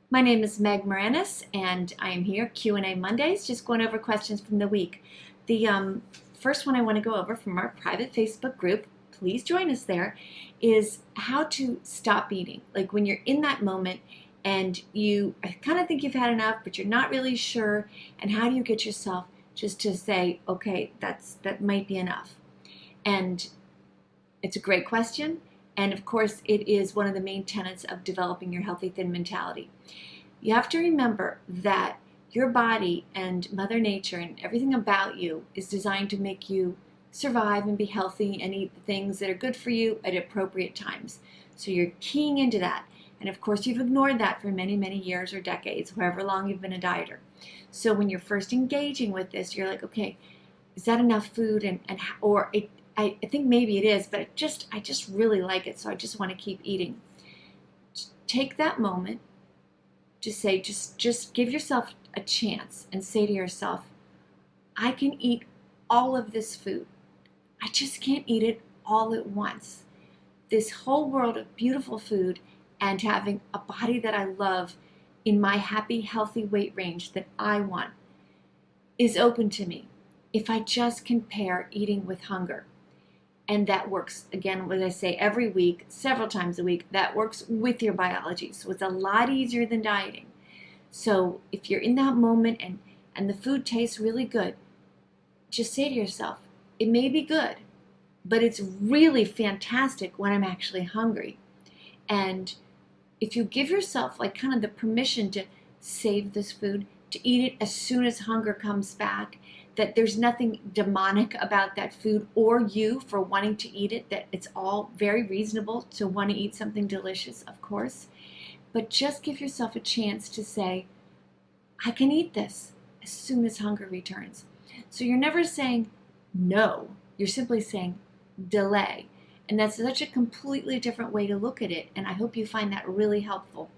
My name is Meg Moranis, and I am here Q&A Mondays, just going over questions from the week. The first one I want to go over from our private Facebook group, please join us there, is how to stop eating. Like when you're in that moment and you kind of think you've had enough, but you're not really sure, and how do you get yourself just to say, okay, that might be enough. And it's a great question. And of course, it is one of the main tenets of developing your healthy, thin mentality. You have to remember that your body and Mother Nature and everything about you is designed to make you survive and be healthy and eat the things that are good for you at appropriate times. So you're keying into that. And of course, you've ignored that for many, many years or decades, however long you've been a dieter. So when you're first engaging with this, you're like, okay, is that enough food? I think maybe it is, but I just really like it, so I just want to keep eating. Take that moment to say, just give yourself a chance and say to yourself, I can eat all of this food. I just can't eat it all at once. This whole world of beautiful food and having a body that I love in my happy, healthy weight range that I want is open to me if I just can pair eating with hunger. And that works, again, what I say every week, several times a week, that works with your biology. So it's a lot easier than dieting. So if you're in that moment and the food tastes really good, just say to yourself, it may be good, but it's really fantastic when I'm actually hungry. And if you give yourself like kind of the permission to save this food, to eat it as soon as hunger comes back, that there's nothing demonic about that food or you for wanting to eat it, that it's all very reasonable to want to eat something delicious, of course. But just give yourself a chance to say, I can eat this as soon as hunger returns. So you're never saying no, you're simply saying delay. And that's such a completely different way to look at it. And I hope you find that really helpful,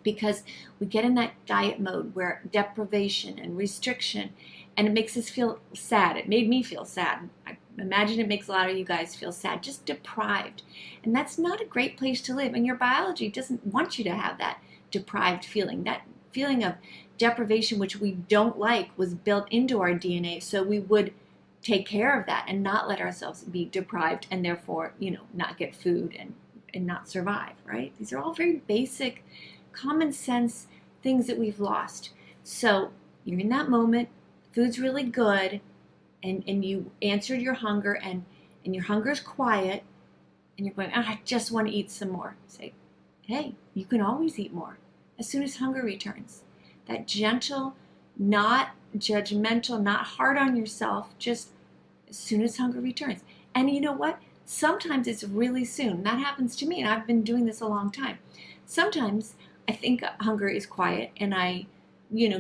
because we get in that diet mode where deprivation and restriction, and it makes us feel sad. It made me feel sad. I imagine it makes a lot of you guys feel sad, just deprived. And that's not a great place to live. And your biology doesn't want you to have that deprived feeling. That feeling of deprivation, which we don't like, was built into our DNA. So we would take care of that and not let ourselves be deprived and therefore, not get food and not survive, right? These are all very basic, common sense things that we've lost. So you're in that moment, food's really good, and you answered your hunger, and your hunger's quiet, and you're going, I just want to eat some more. Say, hey, you can always eat more as soon as hunger returns. That gentle, not judgmental, not hard on yourself, just as soon as hunger returns. And you know what? Sometimes it's really soon. That happens to me, and I've been doing this a long time. Sometimes I think hunger is quiet, and I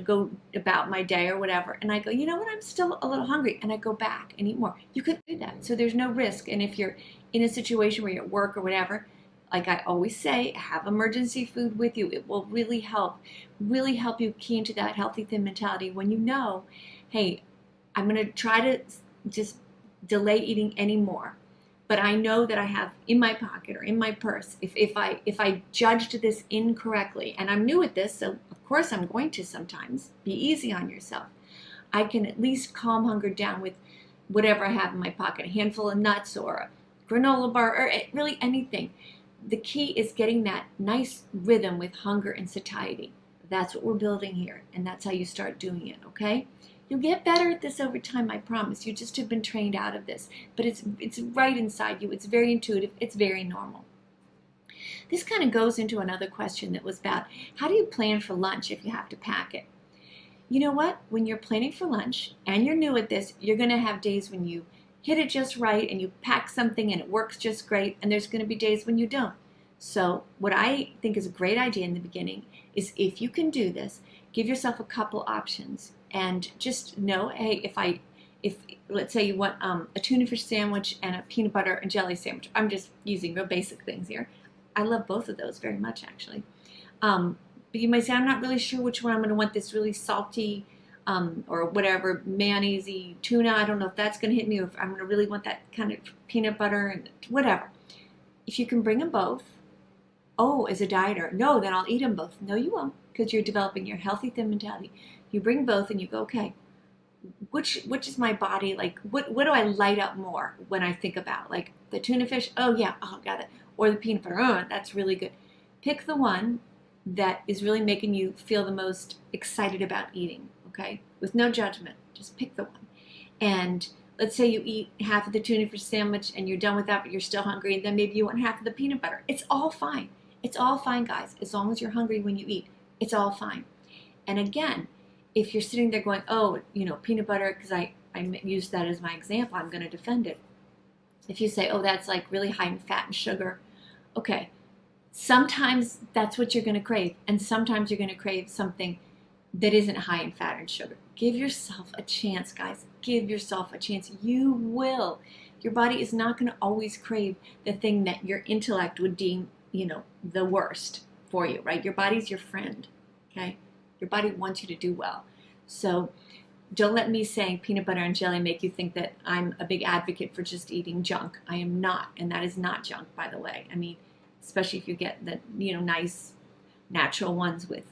go about my day or whatever, and I go, you know what, I'm still a little hungry, and I go back and eat more. You could do that, so there's no risk. And if you're in a situation where you're at work or whatever, like I always say, have emergency food with you. It will really help you key into that healthy, thin mentality when you know, hey, I'm going to try to just delay eating any more. But I know that I have in my pocket or in my purse, if I judged this incorrectly, and I'm new at this, so of course I'm going to sometimes, be easy on yourself. I can at least calm hunger down with whatever I have in my pocket, a handful of nuts or a granola bar or really anything. The key is getting that nice rhythm with hunger and satiety. That's what we're building here, and that's how you start doing it, okay? You'll get better at this over time, I promise. You just have been trained out of this. But it's right inside you. It's very intuitive. It's very normal. This kind of goes into another question that was about, how do you plan for lunch if you have to pack it? You know what? When you're planning for lunch and you're new at this, you're going to have days when you hit it just right and you pack something and it works just great, and there's going to be days when you don't. So what I think is a great idea in the beginning is, if you can do this, give yourself a couple options. And just know, hey, if let's say you want a tuna fish sandwich and a peanut butter and jelly sandwich. I'm just using real basic things here. I love both of those very much, actually. But you might say, I'm not really sure which one I'm going to want, this really salty or whatever, mayonnaise-y tuna. I don't know if that's going to hit me, or if I'm going to really want that kind of peanut butter and whatever. If you can bring them both, Oh, as a dieter, no, then I'll eat them both. No, you won't, because you're developing your healthy thin mentality. You bring both and you go, okay, which is my body like? What do I light up more when I think about like the tuna fish? Oh yeah, oh got it. Or the peanut butter. Oh, that's really good. Pick the one that is really making you feel the most excited about eating. Okay, with no judgment, just pick the one. And let's say you eat half of the tuna fish sandwich and you're done with that, but you're still hungry, and then maybe you want half of the peanut butter. It's all fine. It's all fine, guys. As long as you're hungry when you eat, it's all fine. And again, if you're sitting there going, oh, peanut butter, because I used that as my example, I'm going to defend it. If you say, oh, that's like really high in fat and sugar, okay, sometimes that's what you're going to crave. And sometimes you're going to crave something that isn't high in fat and sugar. Give yourself a chance, guys. Give yourself a chance. You will. Your body is not going to always crave the thing that your intellect would deem, the worst for you, right? Your body's your friend, okay? Your body wants you to do well. So don't let me saying peanut butter and jelly make you think that I'm a big advocate for just eating junk. I am not, and that is not junk, by the way. I mean, especially if you get the, nice natural ones with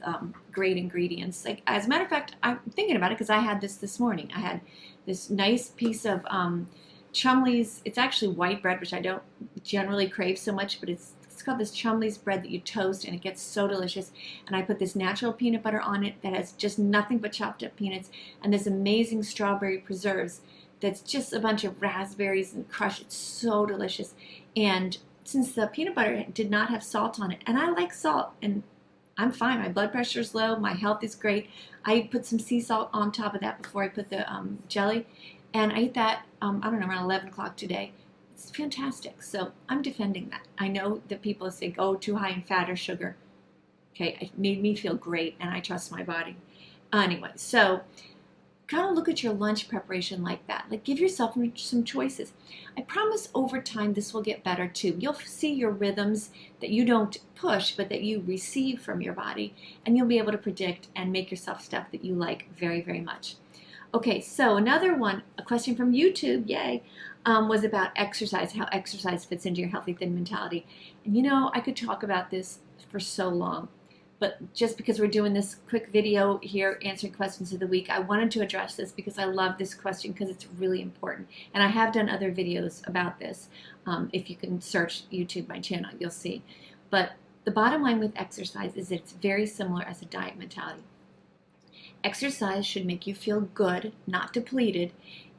great ingredients. Like, as a matter of fact, I'm thinking about it because I had this morning. I had this nice piece of Chumley's. It's actually white bread, which I don't generally crave so much, but it's called this Chumley's bread that you toast, and it gets so delicious. And I put this natural peanut butter on it that has just nothing but chopped up peanuts, and this amazing strawberry preserves that's just a bunch of raspberries and crushed. It's so delicious. And since the peanut butter did not have salt on it, and I like salt, and I'm fine. My blood pressure is low. My health is great. I put some sea salt on top of that before I put the jelly, and I ate that, I don't know, around 11 o'clock today. It's fantastic. So I'm defending that. I know that people say, oh, too high in fat or sugar. Okay, it made me feel great, and I trust my body. Anyway, so kind of look at your lunch preparation like that. Like, give yourself some choices. I promise over time this will get better too. You'll see your rhythms that you don't push, but that you receive from your body, and you'll be able to predict and make yourself stuff that you like very, very much. Okay, so another one, a question from YouTube, yay, was about exercise, how exercise fits into your healthy thin mentality. And I could talk about this for so long, but just because we're doing this quick video here answering questions of the week, I wanted to address this because I love this question because it's really important. And I have done other videos about this. If you can search YouTube, my channel, you'll see. But the bottom line with exercise is that it's very similar as a diet mentality. Exercise should make you feel good, not depleted.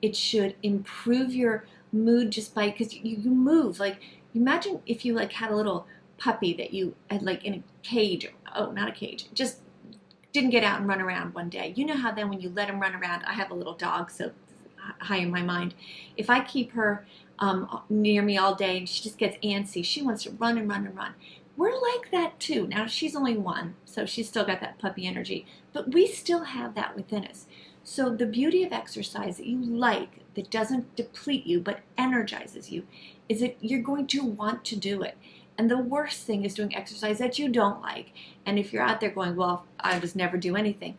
It should improve your mood just by, because you move. Like, imagine if you had a little puppy that you had in a cage. Oh, not a cage. Just didn't get out and run around one day. You know how then when you let him run around, I have a little dog, so high in my mind. If I keep her near me all day and she just gets antsy, she wants to run and run and run. We're like that too. Now, she's only one, so she's still got that puppy energy, but we still have that within us. So the beauty of exercise that you like, that doesn't deplete you but energizes you, is that you're going to want to do it. And the worst thing is doing exercise that you don't like. And if you're out there going, well, I just never do anything,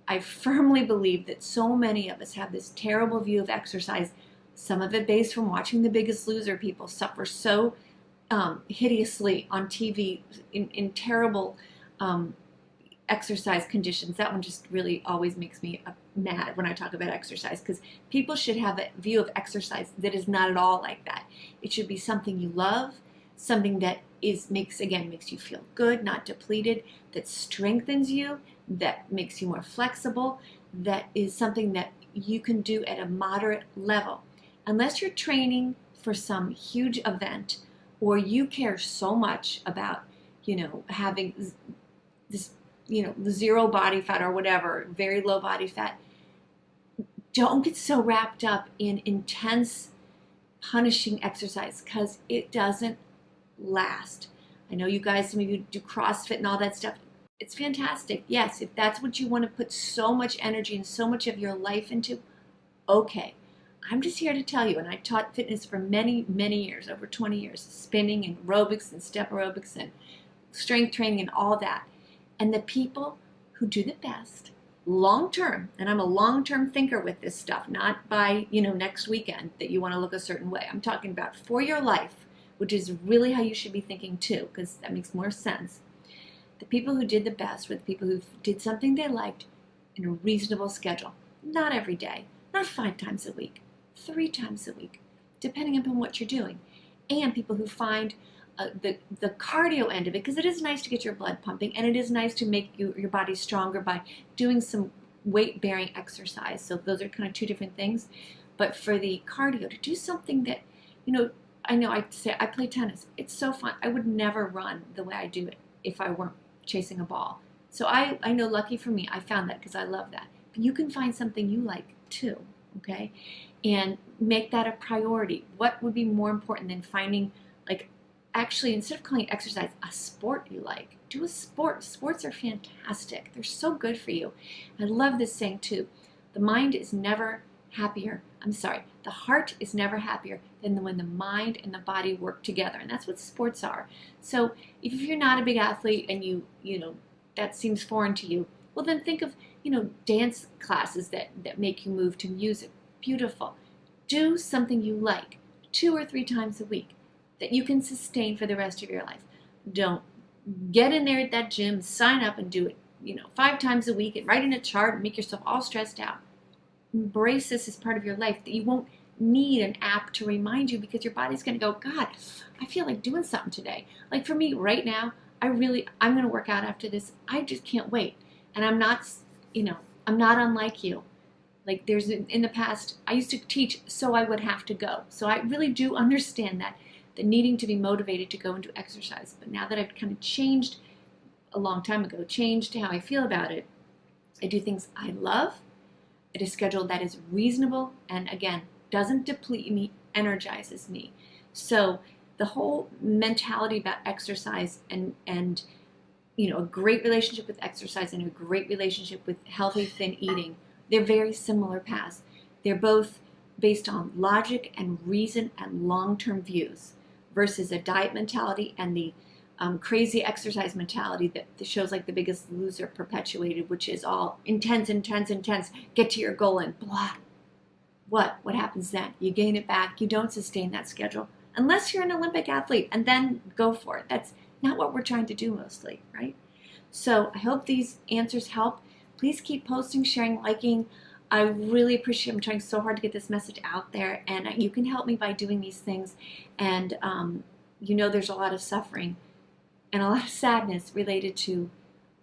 I firmly believe that so many of us have this terrible view of exercise, some of it based from watching The Biggest Loser. People suffer so hideously on TV in terrible exercise conditions. That one just really always makes me mad when I talk about exercise, because people should have a view of exercise that is not at all like that. It should be something you love, something that makes you feel good, not depleted, that strengthens you, that makes you more flexible, that is something that you can do at a moderate level. Unless you're training for some huge event, or you care so much about, having this, zero body fat or whatever, very low body fat, don't get so wrapped up in intense, punishing exercise, because it doesn't last. I know you guys, some of you do CrossFit and all that stuff. It's fantastic. Yes, if that's what you want to put so much energy and so much of your life into, okay. I'm just here to tell you, and I taught fitness for many, many years, over 20 years, spinning and aerobics and step aerobics and strength training and all that. And the people who do the best long-term, and I'm a long-term thinker with this stuff, not by, next weekend that you want to look a certain way. I'm talking about for your life, which is really how you should be thinking too, because that makes more sense. The people who did the best were the people who did something they liked in a reasonable schedule. Not every day, not 5 times a week, 3 times a week, depending upon what you're doing. And people who find the cardio end of it, because it is nice to get your blood pumping, and it is nice to make your body stronger by doing some weight-bearing exercise. So those are kind of 2 different things. But for the cardio, to do something that, I know I say I play tennis. It's so fun. I would never run the way I do it if I weren't chasing a ball. So I know, lucky for me, I found that because I love that. But you can find something you like too, okay? And make that a priority. What would be more important than finding, actually, instead of calling it exercise, a sport you like? Do a sport. Sports are fantastic. They're so good for you. I love this saying too. The mind is never happier. The heart is never happier than when the mind and the body work together. And that's what sports are. So if you're not a big athlete and you that seems foreign to you, well then think of, dance classes that make you move to music. Beautiful. Do something you like 2 or 3 times a week that you can sustain for the rest of your life. Don't get in there at that gym, sign up and do it, 5 times a week and write in a chart and make yourself all stressed out. Embrace this as part of your life, that you won't need an app to remind you, because your body's going to go, God, I feel like doing something today. Like for me right now, I'm going to work out after this. I just can't wait. And I'm not unlike you. Like there's, in the past, I used to teach so I would have to go. So I really do understand that, the needing to be motivated to go and do exercise. But now that I've kind of changed a long time ago, changed how I feel about it, I do things I love at a schedule that is reasonable and, again, doesn't deplete me, energizes me. So the whole mentality about exercise and a great relationship with exercise and a great relationship with healthy, thin eating, they're very similar paths. They're both based on logic and reason and long-term views versus a diet mentality and the crazy exercise mentality that the shows like The Biggest Loser perpetuated, which is all intense, get to your goal and blah. What happens then? You gain it back. You don't sustain that schedule unless you're an Olympic athlete, and then go for it. That's not what we're trying to do mostly, right? So I hope these answers help. Please keep posting, sharing, liking. I really appreciate it. I'm trying so hard to get this message out there, and you can help me by doing these things. And there's a lot of suffering and a lot of sadness related to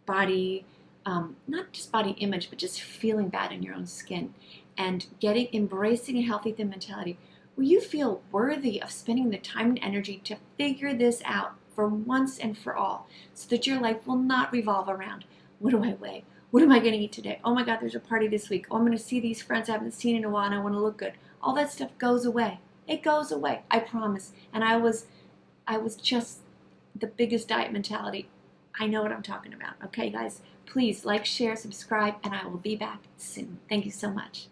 body, not just body image, but just feeling bad in your own skin, and embracing a healthy, thin mentality where you feel worthy of spending the time and energy to figure this out for once and for all, so that your life will not revolve around, what do I weigh? What am I going to eat today? Oh my God, there's a party this week. Oh, I'm going to see these friends I haven't seen in a while and I want to look good. All that stuff goes away. It goes away, I promise. And I was just the biggest diet mentality. I know what I'm talking about. Okay, guys, please like, share, subscribe, and I will be back soon. Thank you so much.